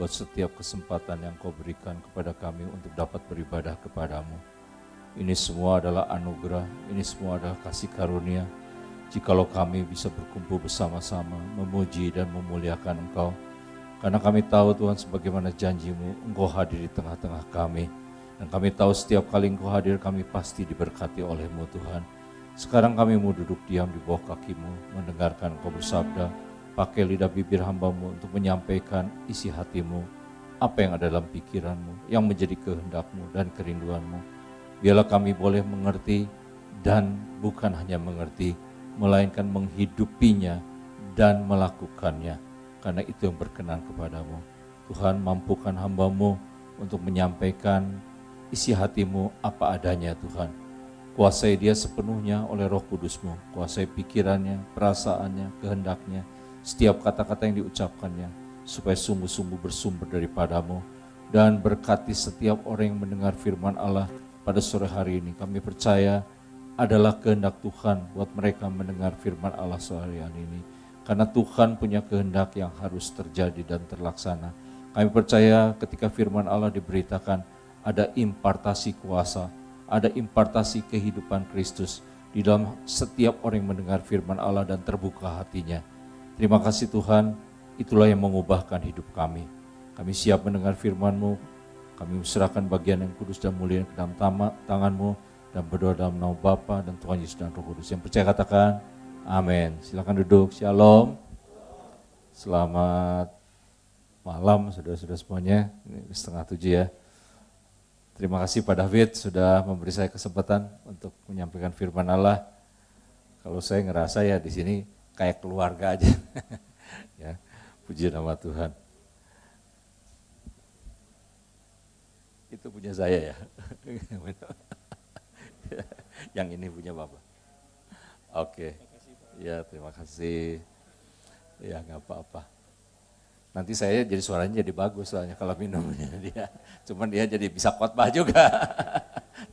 buat setiap kesempatan yang Kau berikan kepada kami untuk dapat beribadah kepadamu. Ini semua adalah anugerah, ini semua adalah kasih karunia. Jikalau kami bisa berkumpul bersama-sama, memuji dan memuliakan Engkau. Karena kami tahu Tuhan sebagaimana janji-Mu, Engkau hadir di tengah-tengah kami. Dan kami tahu setiap kali Engkau hadir, kami pasti diberkati oleh-Mu Tuhan. Sekarang kami mau duduk diam di bawah kaki-Mu, mendengarkan Engkau bersabda. Pakai lidah bibir hamba-Mu untuk menyampaikan isi hati-Mu, apa yang ada dalam pikiran-Mu, yang menjadi kehendak-Mu dan kerinduan-Mu. Biarlah kami boleh mengerti dan bukan hanya mengerti, melainkan menghidupinya dan melakukannya, karena itu yang berkenan kepadamu. Tuhan, mampukan hamba-Mu untuk menyampaikan isi hati-Mu apa adanya Tuhan. Kuasai dia sepenuhnya oleh Roh Kudus-Mu, kuasai pikirannya, perasaannya, kehendaknya, setiap kata-kata yang diucapkannya, supaya sungguh-sungguh bersumber daripada-Mu, dan berkati setiap orang yang mendengar firman Allah pada sore hari ini. Kami percaya adalah kehendak Tuhan buat mereka mendengar firman Allah sore hari ini. Karena Tuhan punya kehendak yang harus terjadi dan terlaksana. Kami percaya ketika firman Allah diberitakan, ada impartasi kuasa, ada impartasi kehidupan Kristus di dalam setiap orang yang mendengar firman Allah dan terbuka hatinya. Terima kasih Tuhan, itulah yang mengubahkan hidup kami. Kami siap mendengar firman-Mu, kami serahkan bagian yang kudus dan mulia ke dalam tangan-Mu, dan berdoa dalam nama Bapa dan Tuhan Yesus dan Roh Kudus. Yang percaya katakan, amin. Silakan duduk, shalom. Selamat malam saudara-saudara semuanya, ini 6:30 ya. Terima kasih Pak David sudah memberi saya kesempatan untuk menyampaikan firman Allah. Kalau saya ngerasa ya di sini kayak keluarga aja. Ya, puji nama Tuhan. Itu punya saya ya. Yang ini punya Bapak. Oke. Ya, terima kasih. Ya, nggak apa-apa. Nanti saya jadi suaranya jadi bagus soalnya kalau minumnya dia. Cuman dia jadi bisa khotbah juga.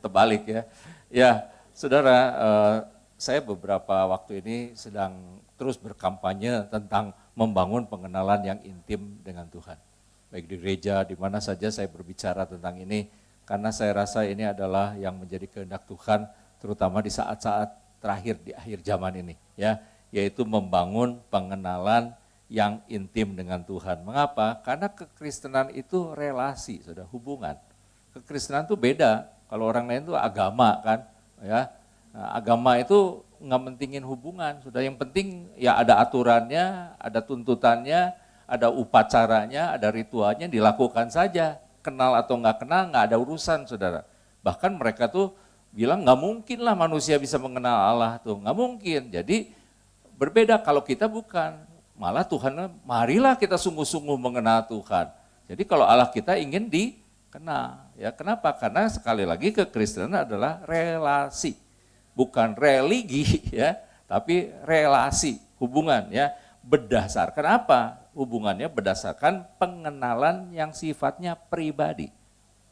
Terbalik ya. Ya, saudara, saya beberapa waktu ini sedang terus berkampanye tentang membangun pengenalan yang intim dengan Tuhan. Baik di gereja, di mana saja saya berbicara tentang ini, karena saya rasa ini adalah yang menjadi kehendak Tuhan, terutama di saat-saat terakhir di akhir zaman ini, ya, yaitu membangun pengenalan yang intim dengan Tuhan. Mengapa? Karena kekristenan itu relasi, sudah hubungan. Kekristenan itu beda, kalau orang lain itu agama kan, ya. Nah, agama itu nggak mentingin hubungan, sudah yang penting ya ada aturannya, ada tuntutannya, ada upacaranya, ada ritualnya, dilakukan saja. Kenal atau nggak kenal nggak ada urusan saudara. Bahkan mereka tuh bilang nggak mungkin lah manusia bisa mengenal Allah tuh, nggak mungkin. Jadi berbeda kalau kita bukan, malah Tuhan marilah kita sungguh-sungguh mengenal Tuhan. Jadi kalau Allah kita ingin dikenal, ya kenapa? Karena sekali lagi kekristenan adalah relasi. Bukan religi ya, tapi relasi, hubungan ya. Berdasarkan apa? Hubungannya berdasarkan pengenalan yang sifatnya pribadi.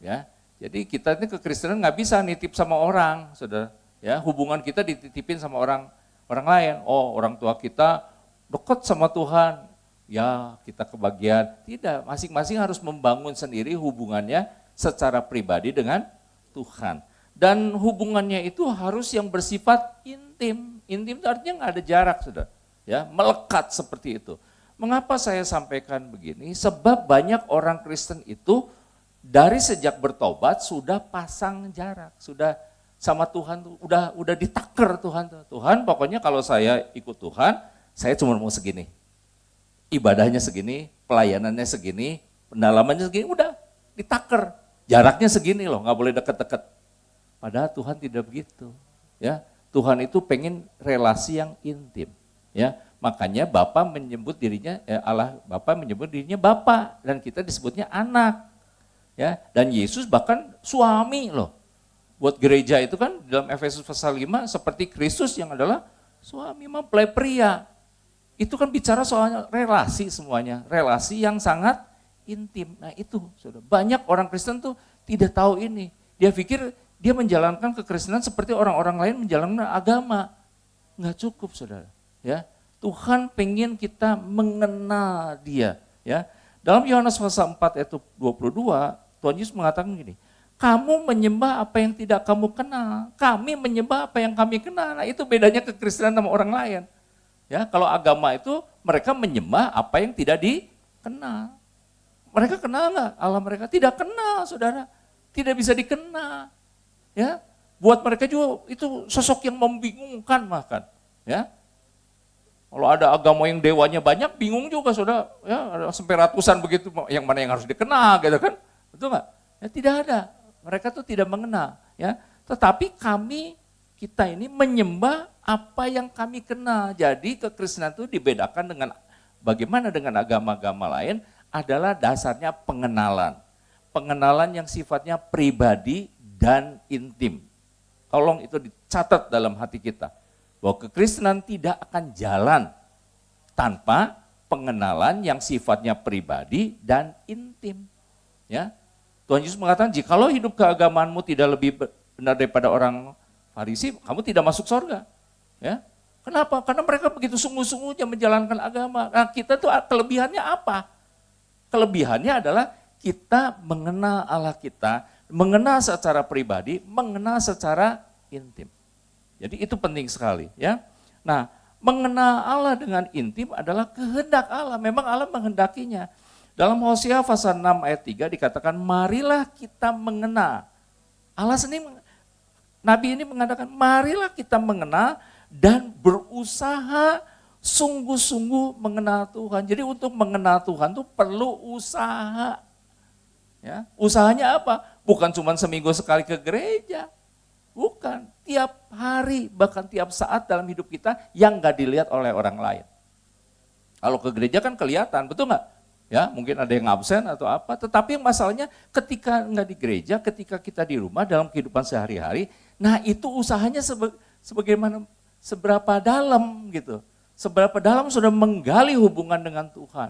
Ya. Jadi kita ini kekristenan nggak bisa nitip sama orang, saudara. Ya, hubungan kita dititipin sama orang lain. Oh, orang tua kita dekat sama Tuhan. Ya, kita kebagian. Tidak, masing-masing harus membangun sendiri hubungannya secara pribadi dengan Tuhan. Dan hubungannya itu harus yang bersifat intim. Intim itu artinya nggak ada jarak, saudara. Ya, melekat seperti itu. Mengapa saya sampaikan begini? Sebab banyak orang Kristen itu dari sejak bertobat sudah pasang jarak, sudah sama Tuhan tuh, udah ditaker Tuhan tuh. Tuhan pokoknya kalau saya ikut Tuhan, saya cuma mau segini. Ibadahnya segini, pelayanannya segini, pendalamannya segini, udah ditaker. Jaraknya segini loh, nggak boleh deket-deket. Padahal Tuhan tidak begitu, ya. Tuhan itu pengen relasi yang intim, ya. Makanya Bapa menyebut dirinya Allah Bapa menyebut dirinya Bapa dan kita disebutnya anak, ya. Dan Yesus bahkan suami loh. Buat gereja itu kan dalam Efesus pasal 5 seperti Kristus yang adalah suami mempelai pria. Itu kan bicara soal relasi semuanya, relasi yang sangat intim. Nah itu, saudara, banyak orang Kristen tuh tidak tahu ini. Dia pikir dia menjalankan kekristenan seperti orang-orang lain menjalankan agama. Enggak cukup, saudara. Ya, Tuhan pengen kita mengenal Dia. Ya, Dalam Yohanes pasal 4 ayat 22, Tuhan Yesus mengatakan gini, kamu menyembah apa yang tidak kamu kenal, kami menyembah apa yang kami kenal. Nah, itu bedanya kekristenan sama orang lain. Ya, kalau agama itu mereka menyembah apa yang tidak dikenal. Mereka kenal nggak Allah mereka? Tidak kenal, saudara. Tidak bisa dikenal. Ya, buat mereka juga itu sosok yang membingungkan bahkan. Ya, kalau ada agama yang dewanya banyak, bingung juga saudara. Ya, ada sampai ratusan begitu, yang mana yang harus dikenal, gitu kan? Betul nggak? Ya, tidak ada. Mereka tuh tidak mengenal. Ya, tetapi kita ini menyembah apa yang kami kenal. Jadi kekristenan itu dibedakan dengan bagaimana dengan agama-agama lain adalah dasarnya pengenalan. Pengenalan yang sifatnya pribadi dan intim. Tolong itu dicatat dalam hati kita. Bahwa kekristenan tidak akan jalan tanpa pengenalan yang sifatnya pribadi dan intim. Ya, Tuhan Yesus mengatakan, jikalau hidup keagamaanmu tidak lebih benar daripada orang Farisi, kamu tidak masuk surga. Ya, kenapa? Karena mereka begitu sungguh-sungguhnya menjalankan agama. Nah, kita tuh kelebihannya apa? Kelebihannya adalah kita mengenal Allah kita, mengenal secara pribadi, mengenal secara intim. Jadi itu penting sekali, ya. Nah, mengenal Allah dengan intim adalah kehendak Allah. Memang Allah menghendakinya. Dalam Hosea pasal 6 ayat 3 dikatakan, marilah kita mengenal. Allah sendiri, Nabi ini mengatakan, marilah kita mengenal dan berusaha sungguh-sungguh mengenal Tuhan. Jadi untuk mengenal Tuhan itu perlu usaha. Ya, usahanya apa? Bukan cuma seminggu sekali ke gereja. Bukan, tiap hari, bahkan tiap saat dalam hidup kita yang gak dilihat oleh orang lain. Kalau ke gereja kan kelihatan, betul gak? Ya, mungkin ada yang absen atau apa, tetapi masalahnya ketika nggak di gereja, ketika kita di rumah dalam kehidupan sehari-hari, nah itu usahanya sebagaimana, seberapa dalam gitu. Seberapa dalam sudah menggali hubungan dengan Tuhan.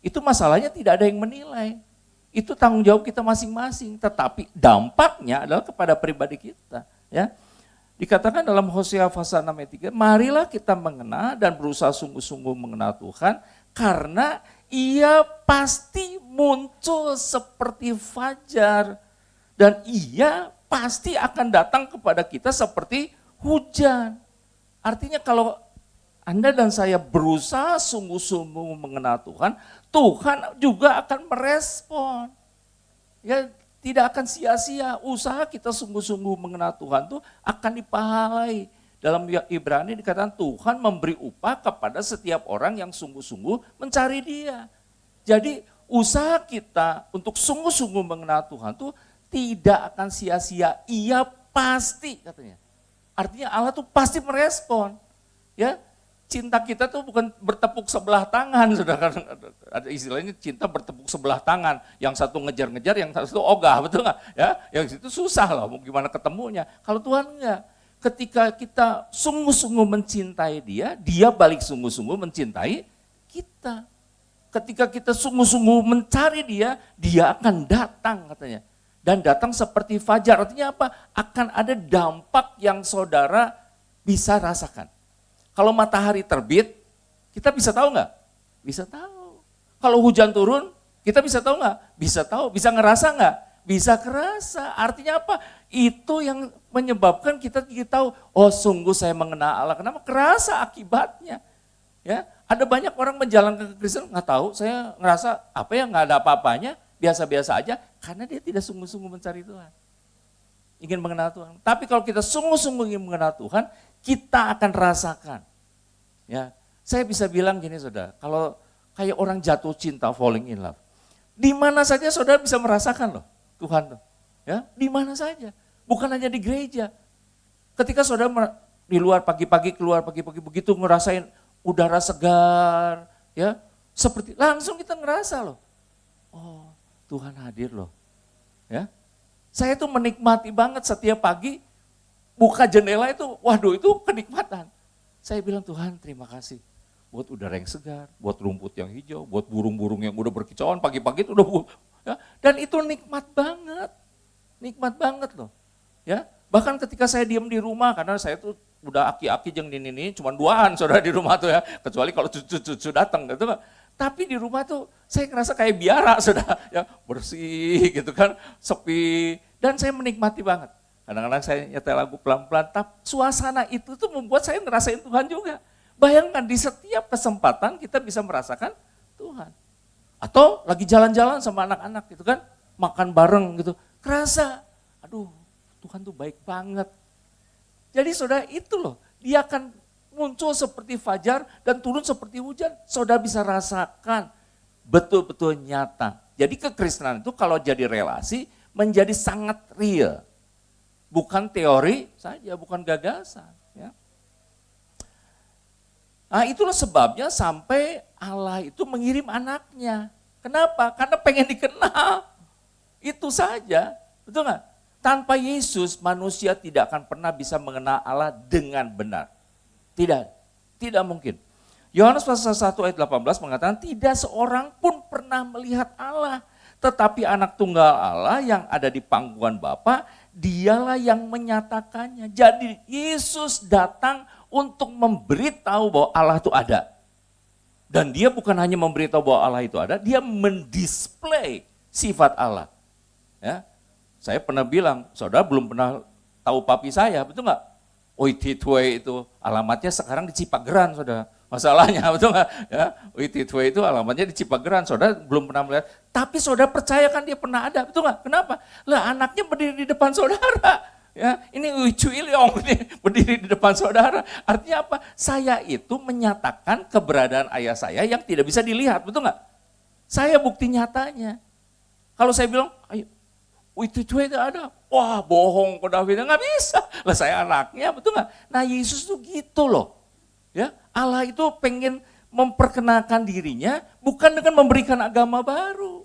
Itu masalahnya tidak ada yang menilai. Itu tanggung jawab kita masing-masing, tetapi dampaknya adalah kepada pribadi kita. Ya, dikatakan dalam Hosea pasal 6 ayat 3, marilah kita mengenal dan berusaha sungguh-sungguh mengenal Tuhan, karena Ia pasti muncul seperti fajar, dan Ia pasti akan datang kepada kita seperti hujan. Artinya kalau Anda dan saya berusaha sungguh-sungguh mengenal Tuhan, Tuhan juga akan merespon. Ya, tidak akan sia-sia, usaha kita sungguh-sungguh mengenal Tuhan itu akan dipahalai. Dalam Ibrani dikatakan Tuhan memberi upah kepada setiap orang yang sungguh-sungguh mencari Dia. Jadi usaha kita untuk sungguh-sungguh mengenal Tuhan itu tidak akan sia-sia, Ia pasti katanya. Artinya Allah tuh pasti merespon. Ya, cinta kita tuh bukan bertepuk sebelah tangan, saudara. Ada istilahnya cinta bertepuk sebelah tangan. Yang satu ngejar-ngejar, yang satu ogah, betul nggak? Ya, yang itu susah loh, mau gimana ketemunya. Kalau Tuhan enggak, ketika kita sungguh-sungguh mencintai Dia, Dia balik sungguh-sungguh mencintai kita. Ketika kita sungguh-sungguh mencari Dia, Dia akan datang katanya. Dan datang seperti fajar, artinya apa? Akan ada dampak yang saudara bisa rasakan. Kalau matahari terbit, kita bisa tahu nggak? Bisa tahu. Kalau hujan turun, kita bisa tahu nggak? Bisa tahu. Bisa ngerasa nggak? Bisa kerasa. Artinya apa? Itu yang menyebabkan kita tahu, oh sungguh saya mengenal Allah. Kenapa? Kerasa akibatnya. Ya, ada banyak orang menjalankan kekristenan nggak tahu. Saya ngerasa apa ya, nggak ada apa-apanya, biasa-biasa aja, karena dia tidak sungguh-sungguh mencari Tuhan. Ingin mengenal Tuhan. Tapi kalau kita sungguh-sungguh ingin mengenal Tuhan, kita akan rasakan. Ya, saya bisa bilang gini saudara, kalau kayak orang jatuh cinta, falling in love, di mana saja saudara bisa merasakan loh Tuhan tuh. Ya, di mana saja, bukan hanya di gereja. Ketika saudara di luar pagi-pagi, keluar pagi-pagi begitu ngerasain udara segar, ya, seperti langsung kita ngerasa loh. Oh, Tuhan hadir loh. Ya. Saya tuh menikmati banget setiap pagi buka jendela itu, waduh itu kenikmatan. Saya bilang Tuhan terima kasih buat udara yang segar, buat rumput yang hijau, buat burung-burung yang udah berkicauan pagi-pagi itu udah, ya, dan itu nikmat banget loh. Ya, bahkan ketika saya diam di rumah, karena saya tuh udah aki-aki jeng ini cuma duaan saudara di rumah tuh ya, kecuali kalau cucu-cucu datang gitu. Tapi di rumah tuh saya ngerasa kayak biara sudah ya bersih gitu kan, sepi, dan saya menikmati banget. Kadang-kadang saya nyetel lagu pelan-pelan, tapi suasana itu tuh membuat saya ngerasain Tuhan juga. Bayangkan di setiap kesempatan kita bisa merasakan Tuhan. Atau lagi jalan-jalan sama anak-anak gitu kan, makan bareng gitu, kerasa, aduh Tuhan tuh baik banget. Jadi saudara itu loh, dia akan muncul seperti fajar dan turun seperti hujan. Saudara bisa rasakan betul-betul nyata. Jadi kekristenan itu kalau jadi relasi menjadi sangat real. Bukan teori saja, bukan gagasan. Ya. Nah itulah sebabnya sampai Allah itu mengirim anaknya. Kenapa? Karena pengen dikenal. Itu saja, betul nggak? Tanpa Yesus manusia tidak akan pernah bisa mengenal Allah dengan benar. Tidak mungkin. Yohanes pasal 1 ayat 18 mengatakan tidak seorang pun pernah melihat Allah. Tetapi anak tunggal Allah yang ada di pangkuan Bapa, dialah yang menyatakannya. Jadi Yesus datang untuk memberitahu bahwa Allah itu ada. Dan dia bukan hanya memberitahu bahwa Allah itu ada, dia mendisplay sifat Allah. Ya, saya pernah bilang, saudara belum pernah tahu papi saya, betul nggak? Uititwe itu alamatnya sekarang di Cipageran, saudara. Masalahnya, betul nggak? Ya, Uititwe itu alamatnya di Cipageran, saudara belum pernah melihat. Tapi saudara percayakan dia pernah ada, betul nggak? Kenapa? Lah anaknya berdiri di depan saudara. Ya, ini Uicuilyong berdiri di depan saudara. Artinya apa? Saya itu menyatakan keberadaan ayah saya yang tidak bisa dilihat, betul nggak? Saya bukti nyatanya. Kalau saya bilang, ayo, Uicuilyong itu ada. Wah bohong kok David, nggak bisa. Lah saya anaknya, betul nggak? Nah Yesus tuh gitu loh. Ya, Allah itu pengen memperkenalkan dirinya bukan dengan memberikan agama baru,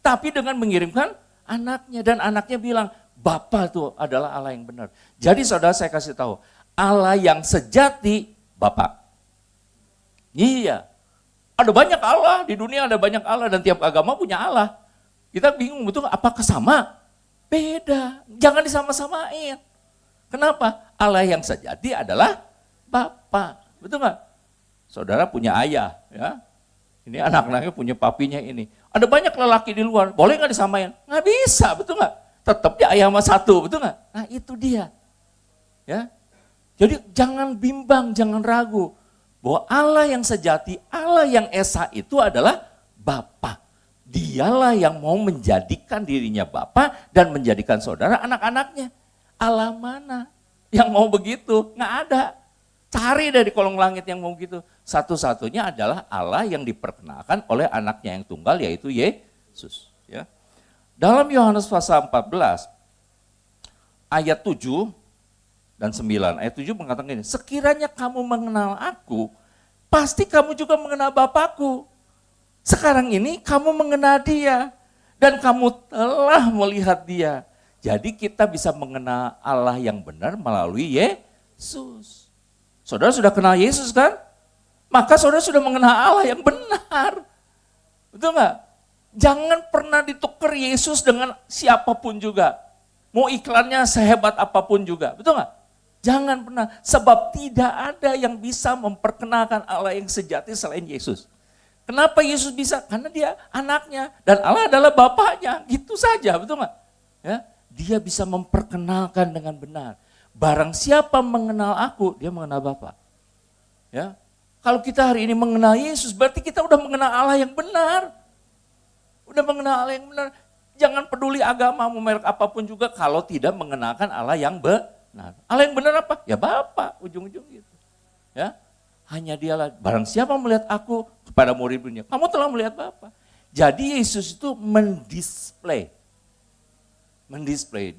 tapi dengan mengirimkan anaknya, dan anaknya bilang, Bapa itu adalah Allah yang benar. Jadi saudara saya kasih tahu, Allah yang sejati Bapa. Iya, ada banyak Allah, di dunia ada banyak Allah dan tiap agama punya Allah. Kita bingung betul apakah sama? Beda, jangan disama-samain. Kenapa? Allah yang sejati adalah Bapa. Betul nggak? Saudara punya ayah, ya. Ini anak-anaknya punya papinya ini. Ada banyak lelaki di luar, boleh nggak disamain? Nggak bisa, betul nggak? Tetap dia ayah sama satu, betul nggak? Nah itu dia. Ya. Jadi jangan bimbang, jangan ragu. Bahwa Allah yang sejati, Allah yang esa itu adalah Bapa. Dialah yang mau menjadikan dirinya Bapa dan menjadikan saudara anak-anaknya. Allah mana yang mau begitu? Nggak ada. Cari dari kolong langit yang mau gitu. Satu-satunya adalah Allah yang diperkenalkan oleh anaknya yang tunggal yaitu Yesus. Ya. Dalam Yohanes pasal 14 ayat 7 dan 9. Ayat 7 mengatakan ini, sekiranya kamu mengenal aku, pasti kamu juga mengenal Bapakku. Sekarang ini kamu mengenal dia dan kamu telah melihat dia. Jadi kita bisa mengenal Allah yang benar melalui Yesus. Saudara sudah kenal Yesus kan? Maka saudara sudah mengenal Allah yang benar. Betul nggak? Jangan pernah ditukar Yesus dengan siapapun juga. Mau iklannya sehebat apapun juga. Betul nggak? Jangan pernah. Sebab tidak ada yang bisa memperkenalkan Allah yang sejati selain Yesus. Kenapa Yesus bisa? Karena dia anaknya. Dan Allah adalah bapaknya. Gitu saja, betul nggak? Ya, dia bisa memperkenalkan dengan benar. Barang siapa mengenal aku, dia mengenal Bapa. Ya, kalau kita hari ini mengenal Yesus, berarti kita udah mengenal Allah yang benar. Udah mengenal Allah yang benar. Jangan peduli agama, mau merek apapun juga kalau tidak mengenalkan Allah yang benar. Allah yang benar apa? Ya Bapa, ujung-ujung gitu. Ya, hanya dialah. Barang siapa melihat aku kepada murid-muridnya, kamu telah melihat Bapa. Jadi Yesus itu mendisplay.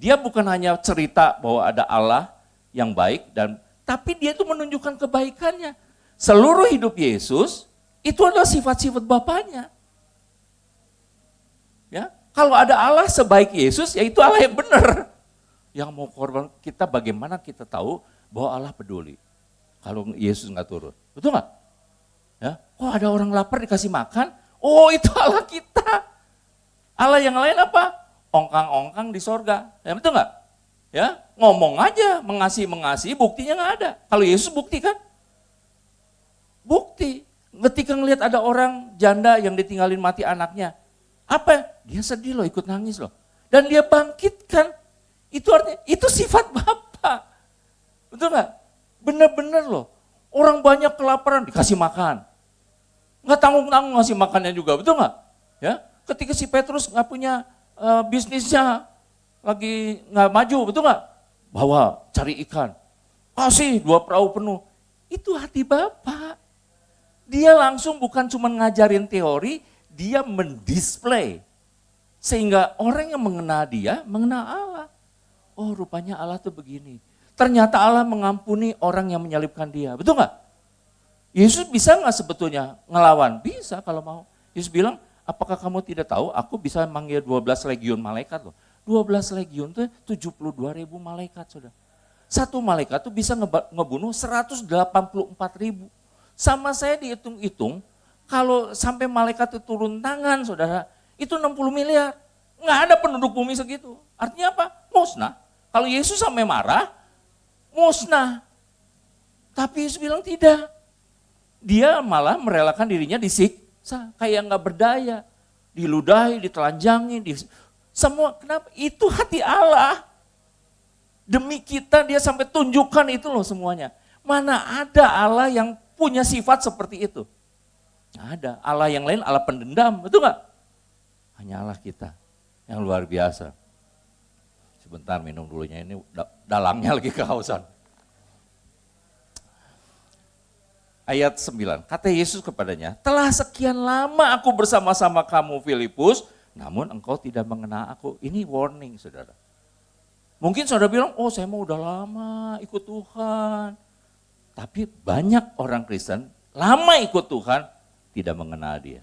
Dia bukan hanya cerita bahwa ada Allah yang baik, tapi dia itu menunjukkan kebaikannya. Seluruh hidup Yesus itu adalah sifat-sifat Bapaknya. Ya, kalau ada Allah sebaik Yesus, ya itu Allah yang benar. Yang mau korban kita, bagaimana kita tahu bahwa Allah peduli kalau Yesus nggak turun, betul nggak? Ya, kok ada orang lapar dikasih makan? Oh itu Allah kita. Allah yang lain apa? Ongkang-ongkang di sorga, ya betul nggak? Ya ngomong aja mengasihi, buktinya nggak ada. Kalau Yesus bukti kan? Bukti, Ketika ngelihat ada orang janda yang ditinggalin mati anaknya, apa? Dia sedih loh, ikut nangis loh. Dan dia bangkitkan. Itu artinya, itu sifat Bapa. Betul nggak? Benar-benar loh. Orang banyak kelaparan dikasih makan. Nggak tanggung-tanggung ngasih makannya juga, betul nggak? Ya, ketika si Petrus nggak punya bisnisnya lagi nggak maju, betul nggak? Bawa cari ikan, kasih 2 perahu penuh. Itu hati Bapa. Dia langsung bukan cuma ngajarin teori, dia mendisplay. Sehingga orang yang mengenal dia, mengenal Allah. Oh rupanya Allah tuh begini. Ternyata Allah mengampuni orang yang menyalibkan dia, betul nggak? Yesus bisa nggak sebetulnya ngelawan? Bisa kalau mau. Yesus bilang, apakah kamu tidak tahu aku bisa manggil 12 legiun malaikat loh. 12 legiun itu 72.000 malaikat saudara. Satu malaikat tuh bisa ngebunuh 184.000. Sama saya dihitung-hitung, kalau sampai malaikat itu turun tangan saudara, itu 60 miliar. Nggak ada penduduk bumi segitu. Artinya apa? Musnah. Kalau Yesus sampai marah, musnah. Tapi Yesus bilang tidak. Dia malah merelakan dirinya disiksa, kayak nggak berdaya, diludahi, ditelanjangi, semua. Kenapa? Itu hati Allah. Demi kita dia sampai tunjukkan itu loh semuanya. Mana ada Allah yang punya sifat seperti itu? Nggak ada. Allah yang lain Allah pendendam, betul nggak? Hanya Allah kita yang luar biasa. Sebentar minum dulunya, ini dalangnya lagi kehausan. Ayat 9, kata Yesus kepadanya, telah sekian lama aku bersama-sama kamu Filipus, namun engkau tidak mengenal aku. Ini warning saudara. Mungkin saudara bilang, oh saya mau udah lama ikut Tuhan. Tapi banyak orang Kristen lama ikut Tuhan tidak mengenal dia.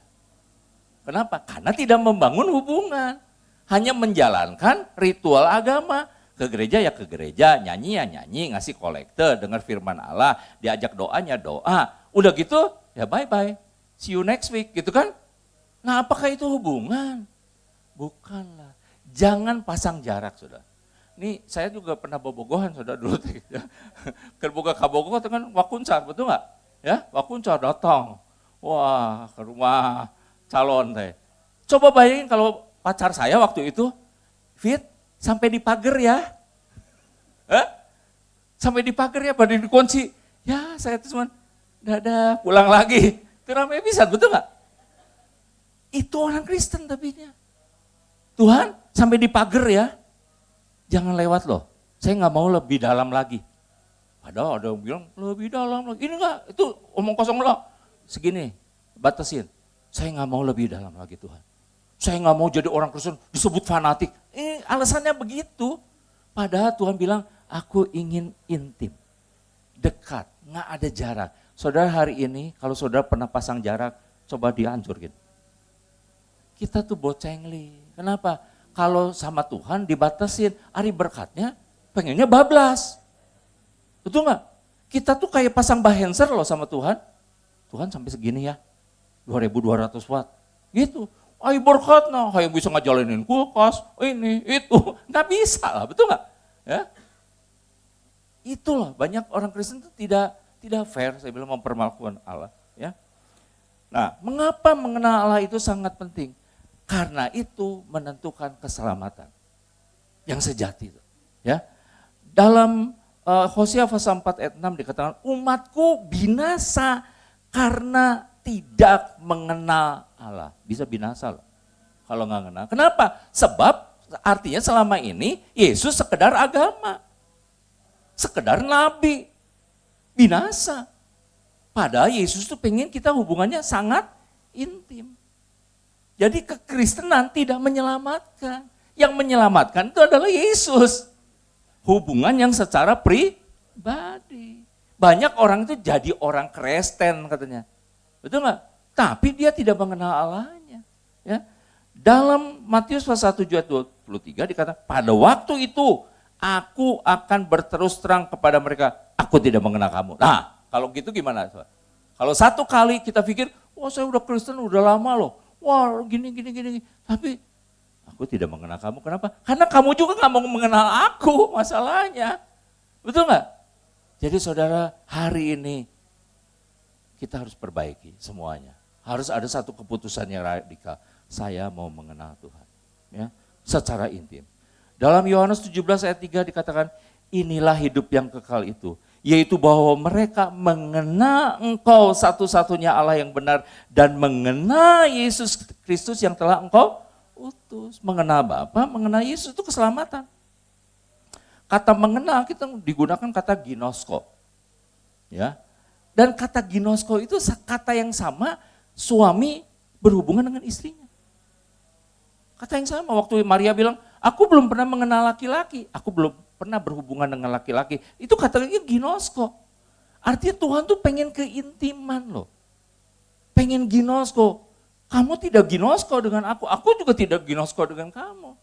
Kenapa? Karena tidak membangun hubungan. Hanya menjalankan ritual agama. Ke gereja ya ke gereja, nyanyi ya nyanyi, ngasih kolekte, dengar firman Allah, diajak doanya doa. Udah gitu ya bye-bye, see you next week gitu kan. Nah apakah itu hubungan? Bukanlah. Jangan pasang jarak saudara. Ini saya juga pernah bobogohan saudara dulu. Kerboga kabogo kan wakuncar, betul nggak? Ya wakuncar datang. Wah ke rumah calon teh. Coba bayangin kalau pacar saya waktu itu, Fit, sampai di pagar ya. Sampai di pagar ya, pada dikunci. Ya saya tuh cuman, dadah pulang lagi. Itu ramai bisa, betul gak? Itu orang Kristen tapinya. Tuhan sampai di pagar ya. Jangan lewat loh. Saya gak mau lebih dalam lagi. Padahal ada yang bilang lebih dalam lagi. Ini enggak, itu omong kosong loh. Segini, batasin. Saya gak mau lebih dalam lagi Tuhan. Saya nggak mau jadi orang Kristen disebut fanatik. Ini alasannya begitu. Padahal Tuhan bilang, aku ingin intim, dekat, nggak ada jarak. Saudara hari ini, kalau saudara pernah pasang jarak, coba dihancurkan. Kita tuh bocengli. Kenapa? Kalau sama Tuhan dibatasin, hari berkatnya pengennya bablas. Betul nggak? Kita tuh kayak pasang bahenser loh sama Tuhan. Tuhan sampai segini ya, 2200 watt. Gitu. Ayo berkat nah, kayak bisa ngejalanin kulkas, ini, itu. Nggak bisa lah, betul nggak? Ya. Itulah, banyak orang Kristen itu tidak fair, saya bilang mempermalukan Allah. Ya. Nah, mengapa mengenal Allah itu sangat penting? Karena itu menentukan keselamatan yang sejati. Ya. Dalam Hosea pasal 4 ayat 6 dikatakan, umatku binasa karena tidak mengenal Allah. Bisa binasa loh kalau nggak kenal. Kenapa? Sebab artinya selama ini Yesus sekedar agama. Sekedar nabi. Binasa. Padahal Yesus tuh pengen kita hubungannya sangat intim. Jadi kekristenan tidak menyelamatkan. Yang menyelamatkan itu adalah Yesus. Hubungan yang secara pribadi. Banyak orang itu jadi orang Kristen katanya. Betul nggak? Tapi dia tidak mengenal Allahnya. Ya. Dalam Matius pasal 7 ayat 23 dikatakan, pada waktu itu aku akan berterus terang kepada mereka, aku tidak mengenal kamu. Nah, kalau gitu gimana? Kalau satu kali kita pikir, wah saya udah Kristen udah lama loh. Wah gini. Tapi aku tidak mengenal kamu. Kenapa? Karena kamu juga nggak mau mengenal aku masalahnya. Betul nggak? Jadi saudara hari ini, kita harus perbaiki semuanya. Harus ada satu keputusan yang radikal. Saya mau mengenal Tuhan. Ya, secara intim. Dalam Yohanes 17 ayat 3 dikatakan, inilah hidup yang kekal itu. Yaitu bahwa mereka mengenal Engkau satu-satunya Allah yang benar. Dan mengenal Yesus Kristus yang telah Engkau utus. Mengenal Bapa, mengenal Yesus itu keselamatan. Kata mengenal kita digunakan kata ginosko. Ya. Dan kata ginosko itu kata yang sama suami berhubungan dengan istrinya. Kata yang sama waktu Maria bilang, aku belum pernah mengenal laki-laki, aku belum pernah berhubungan dengan laki-laki. Itu katanya ginosko. Artinya Tuhan tuh pengen keintiman loh. Pengen ginosko. Kamu tidak ginosko dengan aku juga tidak ginosko dengan kamu.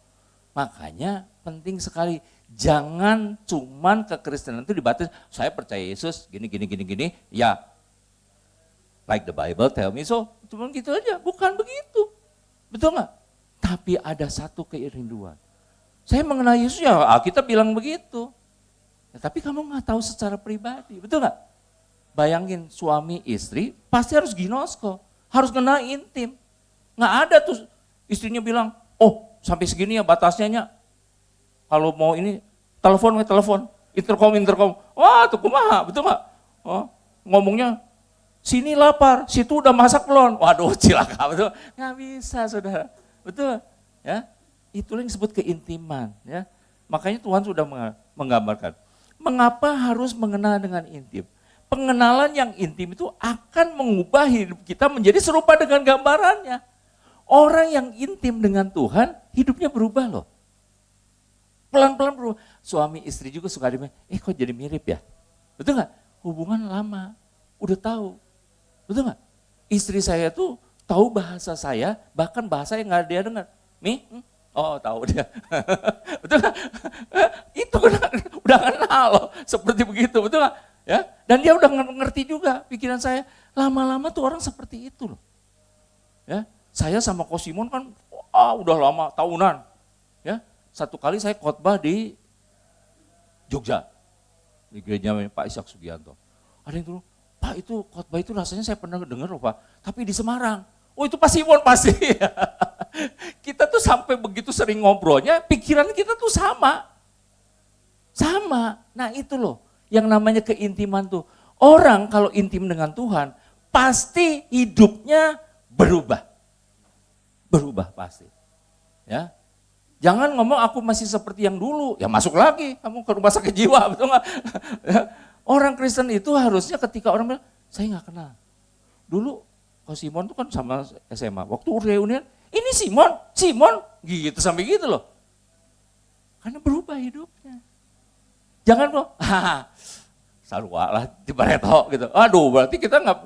Makanya penting sekali, jangan cuman kekristenan itu dibatas, saya percaya Yesus gini, ya like the Bible tell me so, cuma gitu aja, bukan begitu. Betul nggak? Tapi ada satu kerinduan. Saya mengenal Yesus ya kita bilang begitu. Ya, tapi kamu nggak tahu secara pribadi, betul nggak? Bayangin suami istri pasti harus ginosko, harus kenal intim. Nggak ada tuh istrinya bilang, oh sampai segini ya batasnya nya. Kalau mau ini telepon, interkom. Wah tuh kumaha, betul nggak? Oh, ngomongnya sini lapar, situ udah masak belum? Waduh cilaka, betul? Nggak bisa saudara. Betul, ya. Itulah yang disebut keintiman, ya. Makanya Tuhan sudah menggambarkan. Mengapa harus mengenal dengan intim? Pengenalan yang intim itu akan mengubah hidup kita menjadi serupa dengan gambarannya. Orang yang intim dengan Tuhan, hidupnya berubah loh. Pelan-pelan berubah. Suami istri juga suka dibilang, kok jadi mirip ya? Betul nggak? Hubungan lama, udah tahu. Betul nggak? Istri saya tuh tahu bahasa saya, bahkan bahasa yang nggak dia dengar. Oh tahu dia. Betul nggak? Itu udah kenal loh, seperti begitu, betul nggak? Ya, dan dia udah ngerti juga pikiran saya. Lama-lama tuh orang seperti itu loh. Ya, saya sama Ko Simon kan, udah lama tahunan. Ya, satu kali saya khotbah di Jogja, di gerejanya Pak Ishak Sugianto. Ada yang tuh, Pak itu khotbah itu rasanya saya pernah dengar loh Pak, tapi di Semarang. Oh itu Pak Simon pasti. Kita tuh sampai begitu sering ngobrolnya, pikiran kita tuh sama. Sama, nah itu loh yang namanya keintiman tuh. Orang kalau intim dengan Tuhan, pasti hidupnya berubah. Berubah pasti. Ya. Jangan ngomong aku masih seperti yang dulu, ya masuk lagi kamu ke rumah sakit jiwa, betul nggak? Orang Kristen itu harusnya ketika orang bilang, saya nggak kenal. Dulu Ko Simon tuh kan sama SMA, waktu reunian, ini Simon, gitu sampai gitu loh. Karena berubah hidupnya. Jangan kok, sarua lah di Bareto gitu. Aduh berarti kita nggak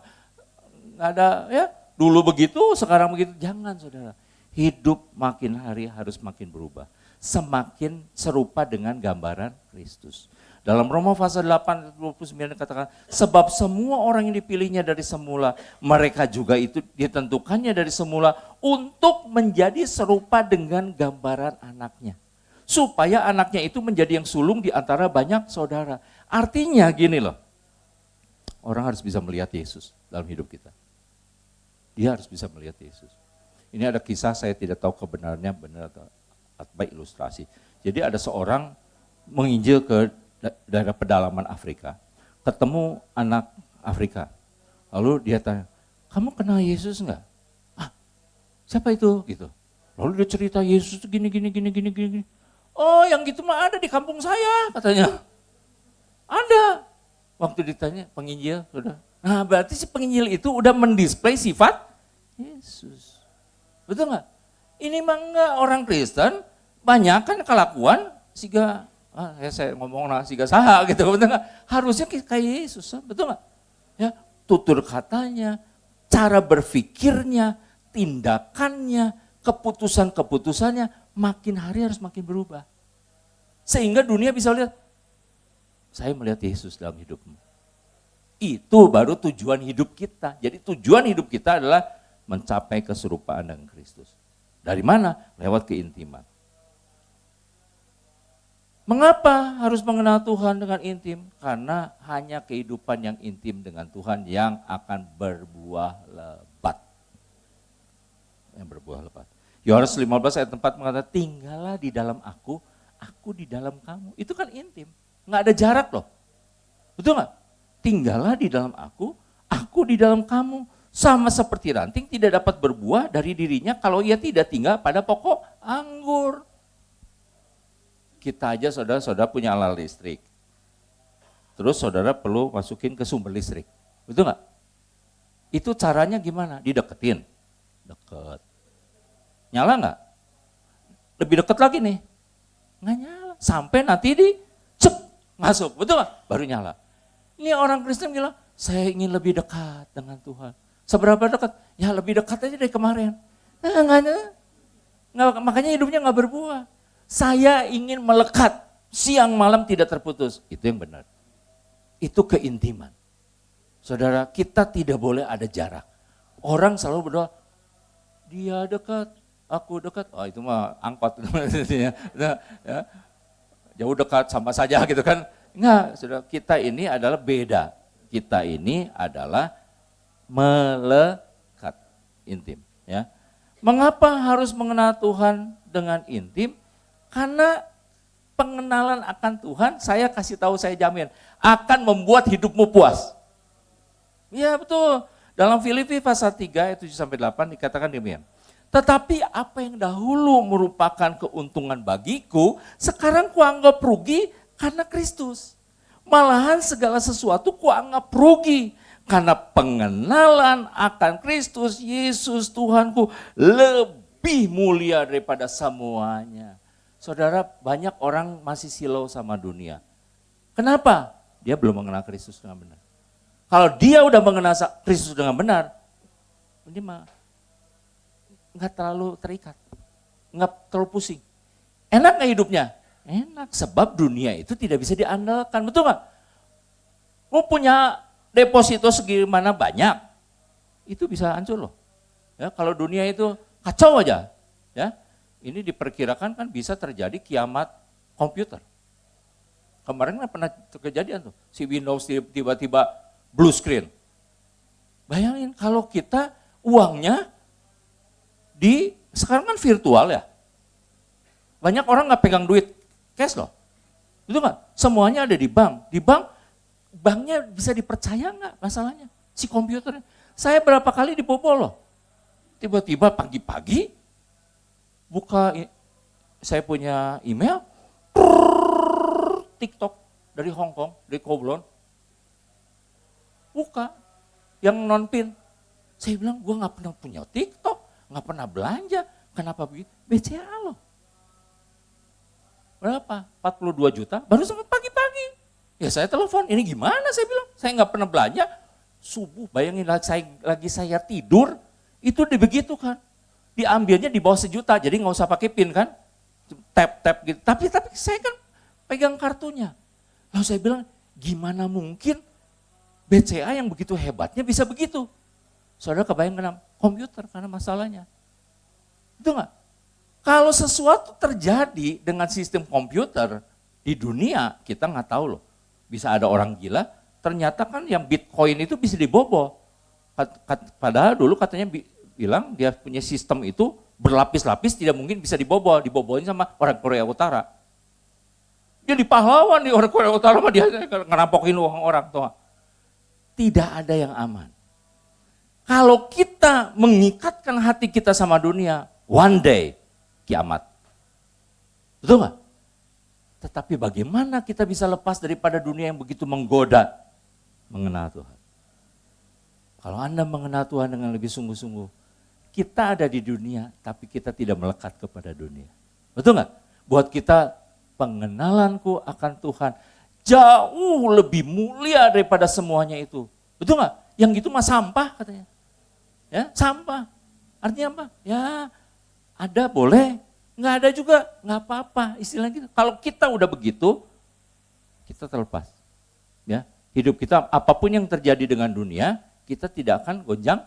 ada ya, dulu begitu, sekarang begitu. Jangan saudara, hidup makin hari harus makin berubah. Semakin serupa dengan gambaran Kristus. Dalam Roma pasal 8:29 dikatakan, sebab semua orang yang dipilihnya dari semula, mereka juga itu ditentukannya dari semula untuk menjadi serupa dengan gambaran anaknya. Supaya anaknya itu menjadi yang sulung di antara banyak saudara. Artinya gini loh, orang harus bisa melihat Yesus dalam hidup kita. Dia harus bisa melihat Yesus. Ini ada kisah, saya tidak tahu kebenarannya benar atau baik ilustrasi. Jadi ada seorang menginjil ke daerah pedalaman Afrika, ketemu anak Afrika. Lalu dia tanya, kamu kenal Yesus enggak? Siapa itu? Gitu. Lalu dia cerita Yesus itu gini. Oh yang gitu mah ada di kampung saya katanya. Ada. Waktu ditanya penginjil, sudah. Nah berarti si penginjil itu udah mendisplay sifat Yesus. Betul nggak? Ini mah enggak, orang Kristen banyak kan kelakuan siga, saya ngomong siga saha gitu, betul nggak? Harusnya kayak Yesus, betul nggak? Ya, tutur katanya, cara berpikirnya, tindakannya, keputusannya makin hari harus makin berubah. Sehingga dunia bisa lihat, saya melihat Yesus dalam hidupmu. Itu baru tujuan hidup kita. Jadi tujuan hidup kita adalah mencapai keserupaan dengan Kristus. Dari mana? Lewat keintiman. Mengapa harus mengenal Tuhan dengan intim? Karena hanya kehidupan yang intim dengan Tuhan yang akan berbuah lebat. Yang berbuah lebat. Yohanes 15 ayat 4 mengatakan, tinggallah di dalam aku di dalam kamu. Itu kan intim, nggak ada jarak loh. Betul nggak? Tinggallah di dalam aku di dalam kamu. Sama seperti ranting tidak dapat berbuah dari dirinya kalau ia tidak tinggal pada pokok anggur. Kita aja saudara-saudara punya alat listrik. Terus saudara perlu masukin ke sumber listrik. Betul nggak? Itu caranya gimana? Dideketin. Deket. Nyala nggak? Lebih deket lagi nih. Nggak nyala. Sampai nanti masuk. Betul nggak? Baru nyala. Ini orang Kristen bilang, saya ingin lebih dekat dengan Tuhan. Seberapa dekat? Ya lebih dekat aja dari kemarin. Makanya hidupnya nggak berbuah. Saya ingin melekat, siang malam tidak terputus. Itu yang benar. Itu keintiman. Saudara, kita tidak boleh ada jarak. Orang selalu berdoa, dia dekat, aku dekat. Oh itu mah angkot. Ya. Jauh dekat sama saja gitu kan. Enggak, saudara, kita ini adalah beda. Kita ini adalah melekat, intim. Ya. Mengapa harus mengenal Tuhan dengan intim? Karena pengenalan akan Tuhan, saya kasih tahu, saya jamin, akan membuat hidupmu puas. Iya betul, dalam Filipi pasal 3 ayat 7-8 dikatakan demikian. Tetapi apa yang dahulu merupakan keuntungan bagiku, sekarang kuanggap rugi karena Kristus. Malahan segala sesuatu kuanggap rugi, karena pengenalan akan Kristus Yesus Tuhanku lebih mulia daripada semuanya. Saudara, banyak orang masih silau sama dunia. Kenapa? Dia belum mengenal Kristus dengan benar. Kalau dia udah mengenal Kristus dengan benar, ini mah nggak terlalu terikat, nggak terlalu pusing. Enak nggak hidupnya? Enak, sebab dunia itu tidak bisa diandalkan, betul nggak? Mau punya deposito segimana banyak, itu bisa hancur loh. Ya, kalau dunia itu kacau aja, ya. Ini diperkirakan kan bisa terjadi kiamat komputer. Kemarin kan pernah kejadian tuh, si Windows tiba-tiba blue screen. Bayangin kalau kita uangnya sekarang kan virtual ya. Banyak orang nggak pegang duit cash loh. Itu nggak? Semuanya ada di bank. Di banknya bisa dipercaya nggak masalahnya? Si komputernya. Saya berapa kali dibobol loh. Tiba-tiba pagi-pagi buka, saya punya email, TikTok dari Hong Kong, dari Kowloon. Buka, yang non-pin. Saya bilang, gue gak pernah punya TikTok, gak pernah belanja. Kenapa begitu? BCA loh. Berapa? 42 juta, baru sampai pagi-pagi. Ya saya telepon, ini gimana saya bilang. Saya gak pernah belanja, subuh bayangin lagi saya tidur, itu begitu kan. Diambilnya di bawah 1 juta, jadi nggak usah pakai PIN kan, tap gitu. Tapi saya kan pegang kartunya. Lalu saya bilang, gimana mungkin BCA yang begitu hebatnya bisa begitu? Saudara kebayang kenapa? Komputer karena masalahnya. Itu nggak? Kalau sesuatu terjadi dengan sistem komputer di dunia, kita nggak tahu loh. Bisa ada orang gila, ternyata kan yang Bitcoin itu bisa dibobol. Padahal dulu katanya bilang dia punya sistem itu berlapis-lapis tidak mungkin bisa dibobolin sama orang Korea Utara. Dia di pahlawan di orang Korea Utara mah dia ngerampokin uang orang tuh. Tidak ada yang aman. Kalau kita mengikatkan hati kita sama dunia, one day kiamat. Betul nggak? Tetapi bagaimana kita bisa lepas daripada dunia yang begitu menggoda? Mengenal Tuhan. Kalau Anda mengenal Tuhan dengan lebih sungguh-sungguh, kita ada di dunia, tapi kita tidak melekat kepada dunia. Betul nggak? Buat kita, pengenalanku akan Tuhan jauh lebih mulia daripada semuanya itu. Betul nggak? Yang gitu mah sampah katanya. Ya, sampah. Artinya apa? Ya, ada boleh, nggak ada juga nggak apa-apa. Istilahnya gitu. Kalau kita udah begitu, kita terlepas. Ya, hidup kita apapun yang terjadi dengan dunia, kita tidak akan gonjang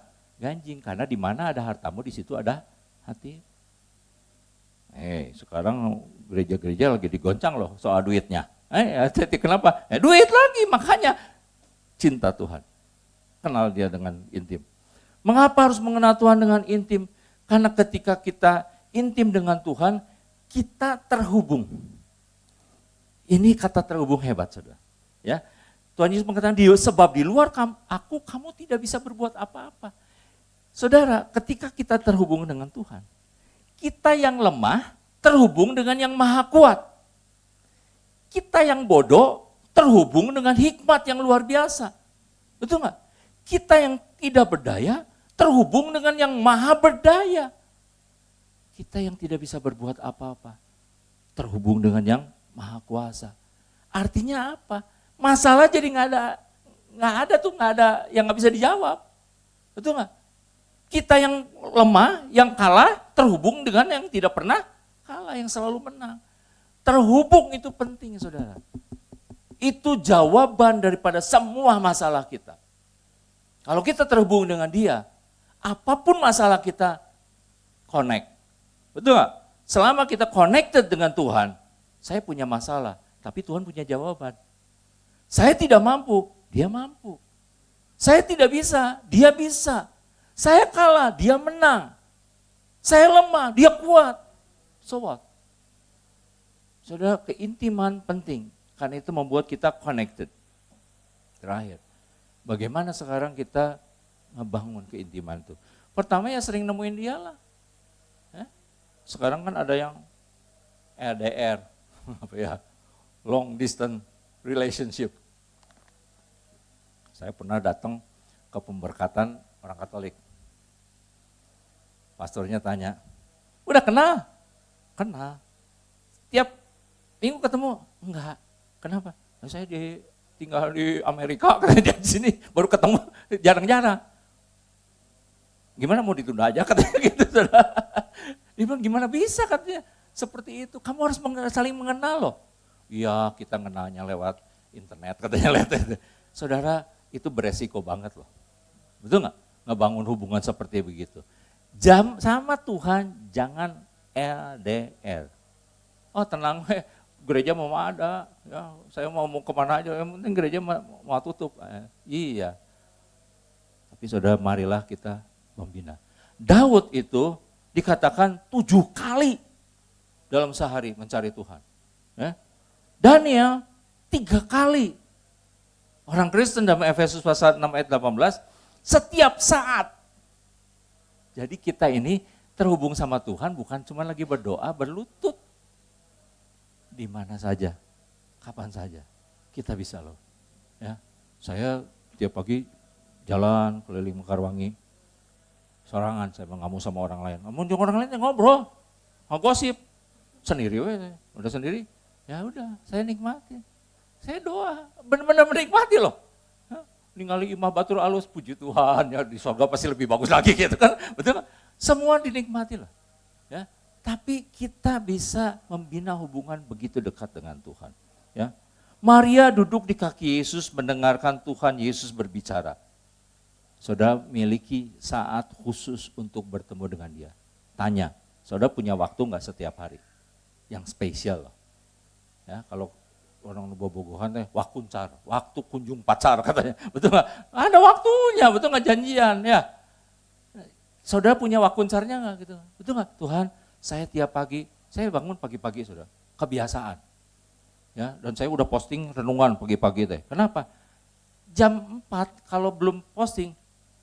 ganjing, karena di mana ada hartamu di situ ada hati. Sekarang gereja-gereja lagi digoncang loh soal duitnya. Kenapa? Duit lagi, makanya cinta Tuhan. Kenal dia dengan intim. Mengapa harus mengenal Tuhan dengan intim? Karena ketika kita intim dengan Tuhan, kita terhubung. Ini kata terhubung hebat, saudara. Ya, Tuhan Yesus mengatakan, sebab di luar kamu tidak bisa berbuat apa-apa. Saudara, ketika kita terhubung dengan Tuhan, kita yang lemah terhubung dengan yang maha kuat. Kita yang bodoh terhubung dengan hikmat yang luar biasa. Betul nggak? Kita yang tidak berdaya terhubung dengan yang maha berdaya. Kita yang tidak bisa berbuat apa-apa terhubung dengan yang maha kuasa. Artinya apa? Masalah jadi nggak ada yang nggak bisa dijawab. Betul nggak? Kita yang lemah, yang kalah terhubung dengan yang tidak pernah kalah, yang selalu menang. Terhubung itu penting, saudara. Itu jawaban daripada semua masalah kita. Kalau kita terhubung dengan dia, apapun masalah kita connect. Betul nggak? Selama kita connected dengan Tuhan, saya punya masalah, tapi Tuhan punya jawaban. Saya tidak mampu, dia mampu. Saya tidak bisa, dia bisa. Saya kalah, dia menang. Saya lemah, dia kuat. So what? Saudara, keintiman penting, karena itu membuat kita connected. Terakhir, bagaimana sekarang kita ngebangun keintiman itu? Pertama ya sering nemuin dia lah. Sekarang kan ada yang LDR, apa ya, long distance relationship. Saya pernah datang ke pemberkatan orang Katolik. Pastornya tanya, udah kenal? Kenal. Tiap minggu ketemu? Enggak. Kenapa? Nah, saya tinggal di Amerika, katanya dia di sini, baru ketemu jarang-jarang. Gimana mau ditunda aja katanya gitu. Dia bilang gimana bisa katanya seperti itu. Kamu harus saling mengenal loh. Iya kita kenalnya lewat internet katanya. Saudara itu beresiko banget loh. Betul nggak? Ngebangun hubungan seperti begitu. Sama Tuhan jangan LDR. Oh tenang, gereja mau ada, ya, saya mau kemana aja, yang penting gereja mau tutup. Iya. Tapi saudara marilah kita membina. Daud itu dikatakan 7 kali dalam sehari mencari Tuhan. Ya. Daniel 3 kali. Orang Kristen dalam Efesus pasal 6 ayat 18, setiap saat. Jadi kita ini terhubung sama Tuhan bukan cuma lagi berdoa, berlutut. Di mana saja, kapan saja, kita bisa loh. Ya, saya tiap pagi jalan keliling Mekarwangi, sorangan saya nggak mau sama orang lain. Namun orang lain ngobrol, ngegosip, sendiri udah sendiri. Ya udah, saya nikmati. Saya doa, benar-benar menikmati loh. Ningali imah batur alus, puji Tuhan, ya di surga pasti lebih bagus lagi gitu kan. Betul kan? Semua dinikmati loh. Ya. Tapi kita bisa membina hubungan begitu dekat dengan Tuhan. Ya. Maria duduk di kaki Yesus mendengarkan Tuhan Yesus berbicara. Saudara miliki saat khusus untuk bertemu dengan dia. Tanya, saudara punya waktu enggak setiap hari? Yang spesial loh. Ya, kalau orang bobogohan waktu kunjung pacar katanya. Betul enggak? Ada waktunya, betul enggak janjian ya. Saudara punya wakuncarnya enggak gitu? Betul enggak? Tuhan, saya tiap pagi, saya bangun pagi-pagi saudara, kebiasaan. Ya, dan saya udah posting renungan pagi-pagi teh. Kenapa? Jam 4 kalau belum posting,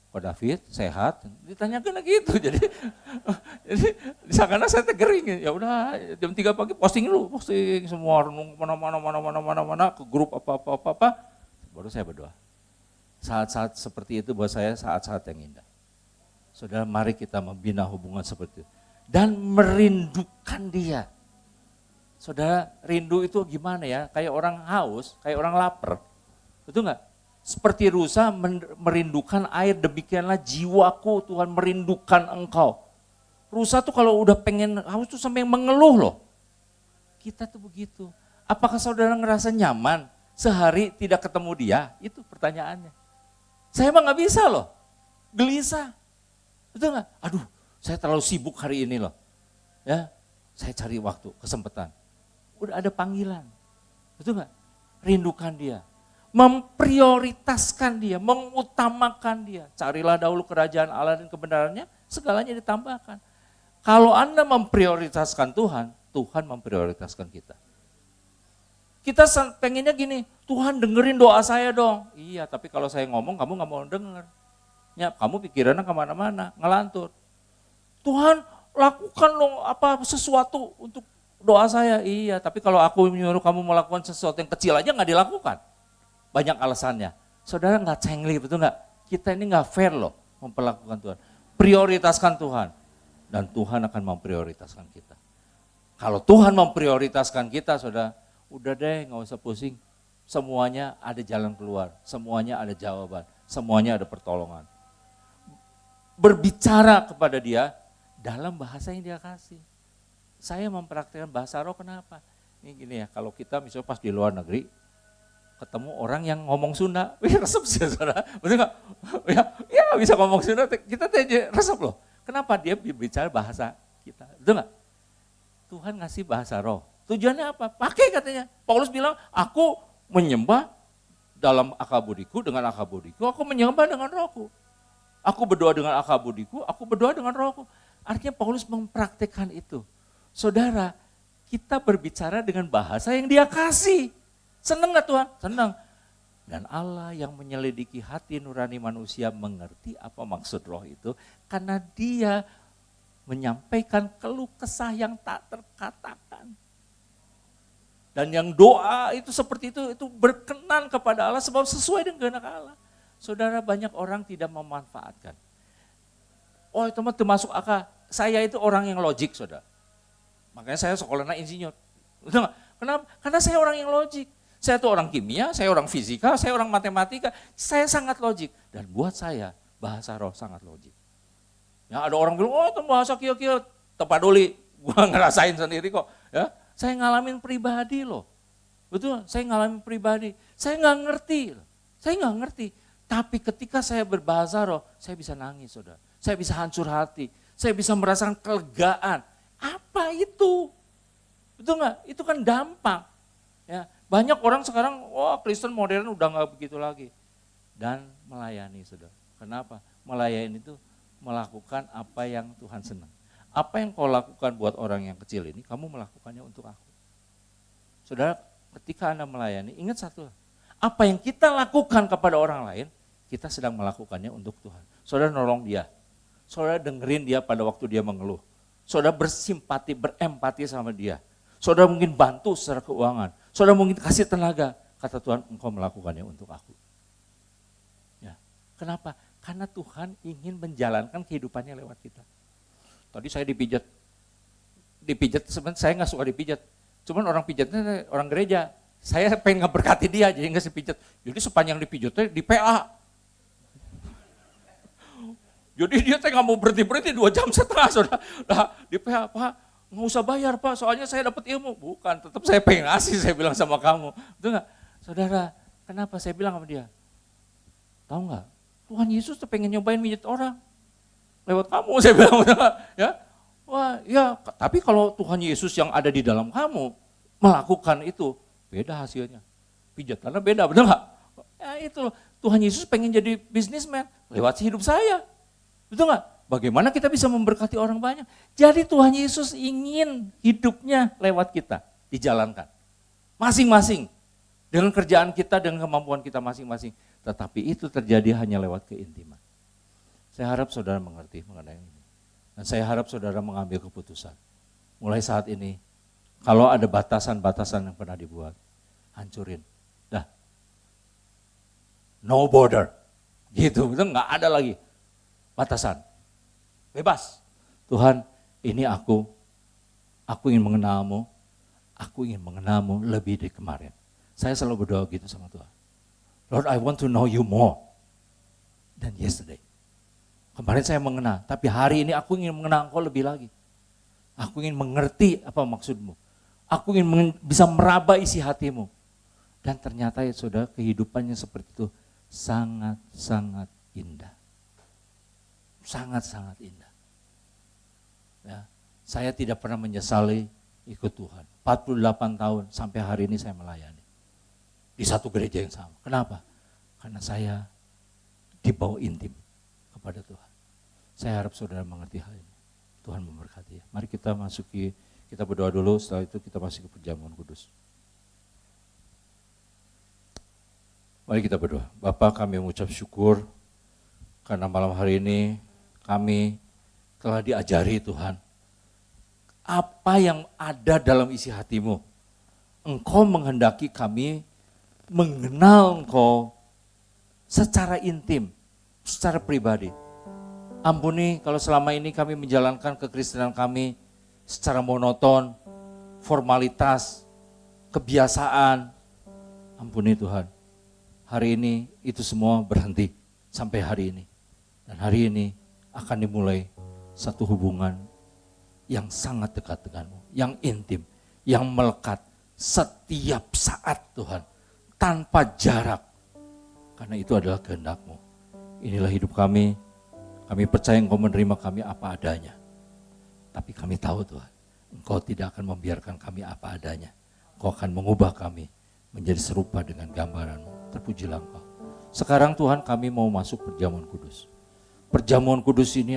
Pak David sehat, ditanyakan lagi itu. Jadi di sana saya tegering, ya udah jam 3 pagi posting semua renung mana ke grup apa, baru saya berdoa. Saat-saat seperti itu buat saya saat-saat yang indah. Saudara, mari kita membina hubungan seperti itu dan merindukan dia. Saudara, rindu itu gimana ya? Kayak orang haus, kayak orang lapar. Betul enggak? Seperti rusa merindukan air, demikianlah jiwaku Tuhan merindukan engkau. Rusa tuh kalau udah pengen haus tuh sampai mengeluh loh. Kita tuh begitu. Apakah saudara ngerasa nyaman sehari tidak ketemu dia? Itu pertanyaannya. Saya mah gak bisa loh, gelisah. Betul gak? Aduh, saya terlalu sibuk hari ini loh. Ya, Saya cari waktu, kesempatan. Udah ada panggilan. Betul nggak? Rindukan dia. Memprioritaskan dia, mengutamakan dia. Carilah dahulu kerajaan Allah dan kebenarannya, segalanya ditambahkan. Kalau Anda memprioritaskan Tuhan, Tuhan memprioritaskan kita. Kita pengennya gini, Tuhan dengerin doa saya dong. Iya, tapi kalau saya ngomong, kamu gak mau denger. Ya, kamu pikirannya kemana-mana, ngelantur. Tuhan lakukan dong sesuatu untuk doa saya. Iya, tapi kalau aku menyuruh kamu melakukan sesuatu yang kecil aja gak dilakukan. Banyak alasannya. Saudara gak cengli, betul gak? Kita ini gak fair loh memperlakukan Tuhan. Prioritaskan Tuhan. Dan Tuhan akan memprioritaskan kita. Kalau Tuhan memprioritaskan kita, saudara, udah deh gak usah pusing. Semuanya ada jalan keluar, semuanya ada jawaban, semuanya ada pertolongan. Berbicara kepada dia dalam bahasa yang dia kasih. Saya mempraktikkan bahasa roh, kenapa? Ini gini ya, kalau kita misalnya pas di luar negeri, ketemu orang yang ngomong Sunda, resep sih saudara, betul gak? Ya bisa ngomong Sunda, kita resep loh. Kenapa? Dia bicara bahasa kita, betul gak? Tuhan ngasih bahasa roh. Tujuannya apa? Pakai katanya. Paulus bilang, aku menyembah dalam akabudiku, dengan akabudiku, aku menyembah dengan rohku. Aku berdoa dengan akabudiku, aku berdoa dengan rohku. Artinya Paulus mempraktikkan itu. Saudara, kita berbicara dengan bahasa yang dia kasih. Senang gak Tuhan? Senang. Dan Allah yang menyelidiki hati nurani manusia mengerti apa maksud roh itu. Karena dia menyampaikan keluh kesah yang tak terkatakan. Dan yang doa itu seperti itu berkenan kepada Allah sebab sesuai dengan kehendak Allah. Saudara, banyak orang tidak memanfaatkan. Oh itu mah termasuk akal. Saya itu orang yang logik, saudara. Makanya saya sekolahnya insinyur. Kenapa? Karena saya orang yang logik. Saya tuh orang kimia, saya orang fisika, saya orang matematika. Saya sangat logik. Dan buat saya bahasa roh sangat logik. Ya, ada orang bilang, oh itu bahasa kio-kio, tepaduli. Gua ngerasain sendiri kok. Ya, saya ngalamin pribadi loh. Betul, saya ngalamin pribadi. Saya nggak ngerti. Saya nggak ngerti. Tapi ketika saya berbahasa roh, saya bisa nangis, saudara. Saya bisa hancur hati. Saya bisa merasakan kelegaan. Apa itu? Betul nggak? Itu kan gampang. Ya, banyak orang sekarang, wah Kristen modern udah nggak begitu lagi. Dan melayani, saudara. Kenapa? Melayani itu melakukan apa yang Tuhan senang. Apa yang kau lakukan buat orang yang kecil ini, kamu melakukannya untuk aku. Saudara, ketika Anda melayani, ingat satu, apa yang kita lakukan kepada orang lain, kita sedang melakukannya untuk Tuhan. Saudara nolong dia, saudara dengerin dia pada waktu dia mengeluh. Saudara bersimpati, berempati sama dia. Saudara mungkin bantu secara keuangan, saudara mungkin kasih tenaga. Kata Tuhan, engkau melakukannya untuk aku. Ya. Kenapa? Karena Tuhan ingin menjalankan kehidupannya lewat kita. Tadi saya dipijat sebenarnya saya nggak suka dipijat. Cuman orang pijatnya orang gereja. Saya pengen ngeberkati dia, jadi nggak dipijat. Jadi sepanjang dipijatnya di PA. Jadi dia nggak mau berhenti 2 jam setengah, saudara. Nah, di PA, Pak, nggak usah bayar Pak, soalnya saya dapat ilmu. Bukan, tetap saya pengen ngasih, saya bilang sama kamu. Betul nggak? Saudara, kenapa saya bilang sama dia? Tahu nggak? Tuhan Yesus tuh pengen nyobain mijit orang. Lewat kamu, saya bilang, ya. Wah, ya, tapi kalau Tuhan Yesus yang ada di dalam kamu melakukan itu, beda hasilnya. Pijatannya beda, benar nggak? Ya itu loh, Tuhan Yesus pengen jadi bisnismen lewat hidup saya. Betul nggak? Bagaimana kita bisa memberkati orang banyak? Jadi Tuhan Yesus ingin hidupnya lewat kita dijalankan. Masing-masing. Dengan kerjaan kita, dengan kemampuan kita masing-masing. Tetapi itu terjadi hanya lewat keintiman. Saya harap saudara mengerti mengenai ini. Dan saya harap saudara mengambil keputusan. Mulai saat ini, kalau ada batasan-batasan yang pernah dibuat, hancurin. Dah. No border. Gitu, itu nggak ada lagi batasan. Bebas. Tuhan, ini aku ingin mengenalmu, aku ingin mengenalmu lebih dari kemarin. Saya selalu berdoa gitu sama Tuhan. Lord, I want to know you more than yesterday. Kemarin saya mengenal, tapi hari ini aku ingin mengenal engkau lebih lagi. Aku ingin mengerti apa maksudmu. Aku ingin bisa meraba isi hatimu. Dan ternyata ya saudara, kehidupannya seperti itu sangat-sangat indah. Sangat-sangat indah. Ya. Saya tidak pernah menyesali ikut Tuhan. 48 tahun sampai hari ini saya melayani. Di satu gereja yang sama. Kenapa? Karena saya dibawa intim kepada Tuhan. Saya harap saudara mengerti hal ini. Tuhan memberkati. Mari kita masuki, kita berdoa dulu, setelah itu kita masuk ke perjamuan kudus. Mari kita berdoa. Bapa, kami mengucap syukur karena malam hari ini kami telah diajari Tuhan. Apa yang ada dalam isi hatimu. Engkau menghendaki kami mengenal Engkau secara intim, secara pribadi. Ampuni kalau selama ini kami menjalankan kekristenan kami secara monoton, formalitas, kebiasaan. Ampuni Tuhan. Hari ini itu semua berhenti sampai hari ini. Dan hari ini akan dimulai satu hubungan yang sangat dekat denganmu, yang intim, yang melekat setiap saat Tuhan, tanpa jarak. Karena itu adalah kehendak-Mu. Inilah hidup kami percaya Engkau menerima kami apa adanya. Tapi kami tahu Tuhan, Engkau tidak akan membiarkan kami apa adanya. Engkau akan mengubah kami menjadi serupa dengan gambaran-Mu. Terpujilah Engkau. Sekarang Tuhan kami mau masuk perjamuan kudus. Perjamuan kudus ini adalah